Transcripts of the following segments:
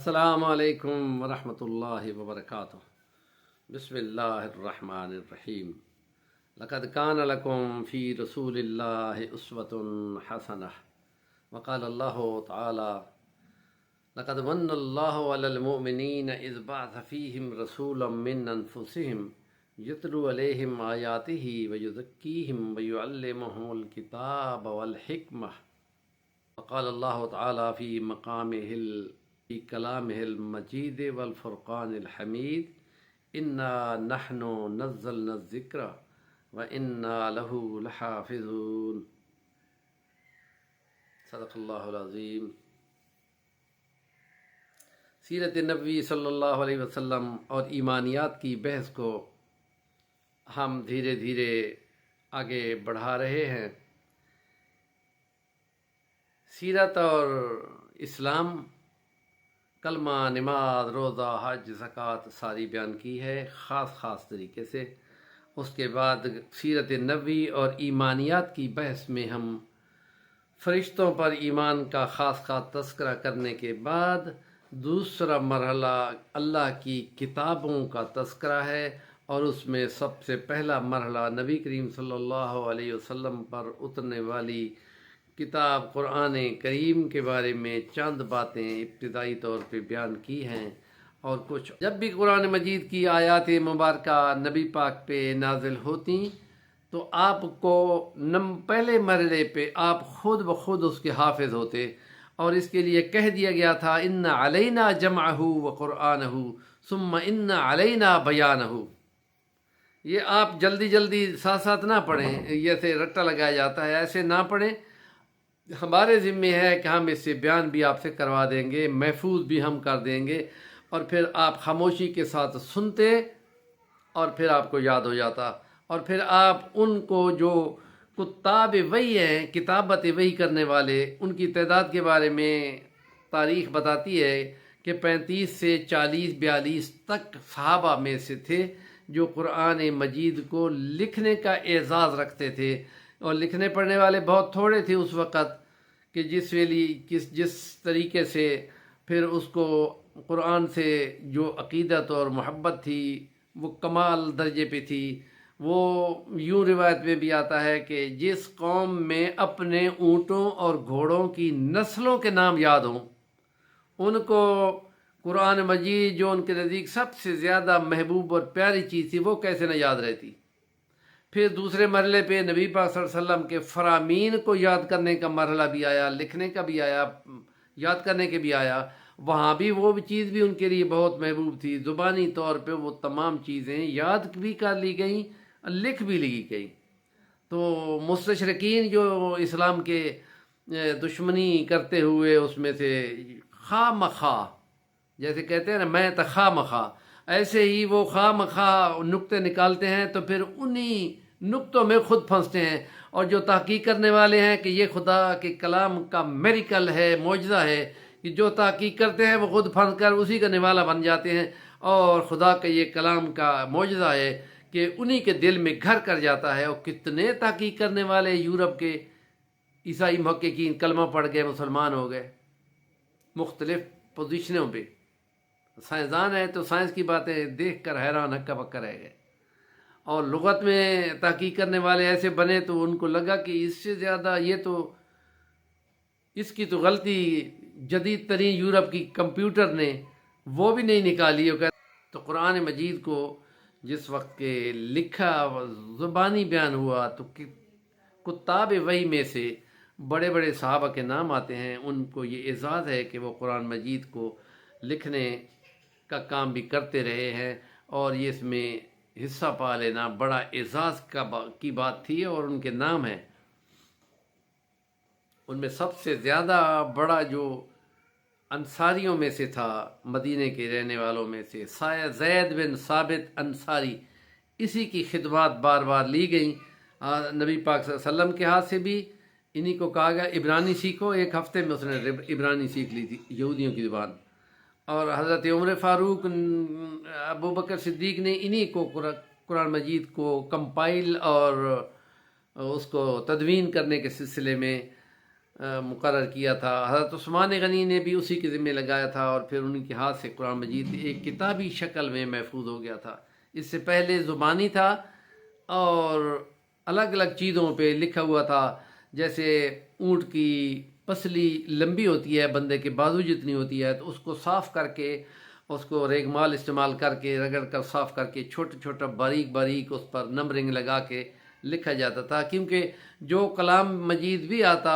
السلام علیکم ورحمۃ اللہ وبرکاتہ۔ بسم اللہ الرحمن الرحیم۔ لقد کان لکم فی رسول اللہ اسوۃ حسنہ، وقال اللہ تعالی لقد من اللہ علی المؤمنین اذ بعث فیہم رسولا من انفسہم یتلو علیہم آیاتہ ویزکیہم ویعلمہم الکتاب والحکمہ، وقال اللہ تعالی فی کلامہ المجید والفرقان الحمید انا نحن نزلنا الذکر وانا لہ لحافظون۔ صدق اللہ العظیم۔ سیرت نبوی صلی اللہ علیہ وسلم اور ایمانیات کی بحث کو ہم دھیرے دھیرے آگے بڑھا رہے ہیں۔ سیرت اور اسلام، کلمہ، نماز، روزہ، حج، زکوٰۃ ساری بیان کی ہے خاص طریقے سے۔ اس کے بعد سیرت نبوی اور ایمانیات کی بحث میں ہم فرشتوں پر ایمان کا خاص تذکرہ کرنے کے بعد دوسرا مرحلہ اللہ کی کتابوں کا تذکرہ ہے، اور اس میں سب سے پہلا مرحلہ نبی کریم صلی اللہ علیہ وسلم پر اترنے والی کتاب قرآن کریم کے بارے میں چند باتیں ابتدائی طور پہ بیان کی ہیں۔ اور کچھ جب بھی قرآن مجید کی آیات مبارکہ نبی پاک پہ نازل ہوتی تو آپ کو پہلے مرحلے پہ آپ خود بخود اس کے حافظ ہوتے، اور اس کے لیے کہہ دیا گیا تھا ان علینا جمعہ وقرآنہ ثم ان علینا بیانہ۔ یہ آپ جلدی ساتھ نہ پڑھیں، جیسے رٹا لگایا جاتا ہے ایسے نہ پڑھیں۔ ہمارے ذمہ ہے کہ ہم اس سے بیان بھی آپ سے کروا دیں گے، محفوظ بھی ہم کر دیں گے، اور پھر آپ خاموشی کے ساتھ سنتے اور پھر آپ کو یاد ہو جاتا، اور پھر آپ ان کو جو کتاب وحی ہیں، کتابت وحی کرنے والے، ان کی تعداد کے بارے میں تاریخ بتاتی ہے کہ 35 سے 40-42 تک صحابہ میں سے تھے جو قرآن مجید کو لکھنے کا اعزاز رکھتے تھے، اور لکھنے پڑھنے والے بہت تھوڑے تھے اس وقت، کہ جس طریقے سے پھر اس کو قرآن سے جو عقیدت اور محبت تھی وہ کمال درجے پہ تھی۔ وہ یوں روایت میں بھی آتا ہے کہ جس قوم میں اپنے اونٹوں اور گھوڑوں کی نسلوں کے نام یاد ہوں، ان کو قرآن مجید جو ان کے نزدیک سب سے زیادہ محبوب اور پیاری چیز تھی وہ کیسے نہ یاد رہتی۔ پھر دوسرے مرحلے پہ نبی پاک صلی اللہ علیہ وسلم کے فرامین کو یاد کرنے کا مرحلہ بھی آیا، لکھنے کا بھی آیا، یاد کرنے کے بھی آیا۔ وہاں بھی وہ چیز بھی ان کے لیے بہت محبوب تھی، زبانی طور پہ وہ تمام چیزیں یاد بھی کر لی گئیں، لکھ بھی لی گئیں۔ تو مستشرقین جو اسلام کے دشمنی کرتے ہوئے اس میں سے خواہ مخواہ، جیسے کہتے ہیں نا میں تو خواہ مخواہ، ایسے ہی وہ خواہ مخواہ نکتے نکالتے ہیں تو پھر انہی نکتوں میں خود پھنستے ہیں، اور جو تحقیق کرنے والے ہیں کہ یہ خدا کے کلام کا میریکل ہے، معجزہ ہے، کہ جو تحقیق کرتے ہیں وہ خود پھنس کر اسی کا نوالا بن جاتے ہیں، اور خدا کا یہ کلام کا معجزہ ہے کہ انہی کے دل میں گھر کر جاتا ہے۔ اور کتنے تحقیق کرنے والے یورپ کے عیسائی محققین کلمہ پڑھ گئے، مسلمان ہو گئے مختلف پوزیشنوں پہ۔ سائنسدان ہے تو سائنس کی باتیں دیکھ کر حیران ہکا بکا رہ گئے، اور لغت میں تحقیق کرنے والے ایسے بنے تو ان کو لگا کہ اس سے زیادہ اس کی تو غلطی جدید ترین یورپ کی کمپیوٹر نے وہ بھی نہیں نکالی۔ تو قرآن مجید کو جس وقت کے لکھا زبانی بیان ہوا تو کتاب وحی میں سے بڑے بڑے صحابہ کے نام آتے ہیں، ان کو یہ اعزاز ہے کہ وہ قرآن مجید کو لکھنے کا کام بھی کرتے رہے ہیں، اور یہ اس میں حصہ پا لینا بڑا اعزاز کی بات تھی، اور ان کے نام ہیں۔ ان میں سب سے زیادہ بڑا جو انصاریوں میں سے تھا، مدینے کے رہنے والوں میں سے زید بن ثابت انصاری، اسی کی خدمات بار بار لی گئیں نبی پاک صلی اللہ علیہ وسلم کے ہاتھ سے بھی۔ انہی کو کہا گیا عبرانی سیکھو، ایک ہفتے میں اس نے عبرانی سیکھ لی تھی، یہودیوں کی زبان۔ اور حضرت عمر فاروق، ابو بکر صدیق نے انہی کو قرآن مجید کو کمپائل اور اس کو تدوین کرنے کے سلسلے میں مقرر کیا تھا. حضرت عثمان غنی نے بھی اسی کے ذمہ لگایا تھا اور پھر ان کے ہاتھ سے قرآن مجید ایک کتابی شکل میں محفوظ ہو گیا تھا. اس سے پہلے زبانی تھا اور الگ الگ چیزوں پہ لکھا ہوا تھا. جیسے اونٹ کی پسلی لمبی ہوتی ہے، بندے کے بازو جتنی ہوتی ہے، تو اس کو صاف کر کے، اس کو ریگمال استعمال کر کے رگڑ کر صاف کر کے چھوٹا چھوٹا باریک باریک اس پر نمبرنگ لگا کے لکھا جاتا تھا. کیونکہ جو کلام مجید بھی آتا،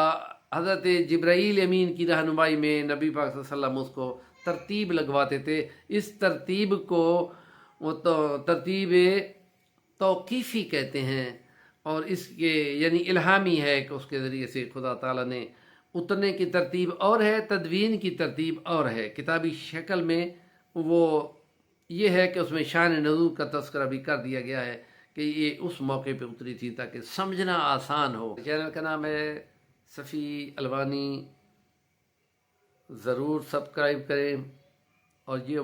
حضرت جبرائیل امین کی رہنمائی میں نبی پاک صلی اللہ علیہ وسلم اس کو ترتیب لگواتے تھے. اس ترتیب کو وہ ترتیب توقیفی کہتے ہیں، اور اس کے یعنی الہامی ہے کہ اس کے ذریعے سے خدا تعالیٰ نے اترنے کی ترتیب اور ہے، تدوین کی ترتیب اور ہے. کتابی شکل میں وہ یہ ہے کہ اس میں شان نزول کا تذکرہ بھی کر دیا گیا ہے کہ یہ اس موقع پہ اتری تھی تاکہ سمجھنا آسان ہو. چینل کا نام ہے صفی الوانی، ضرور سبسکرائب کریں. اور یہ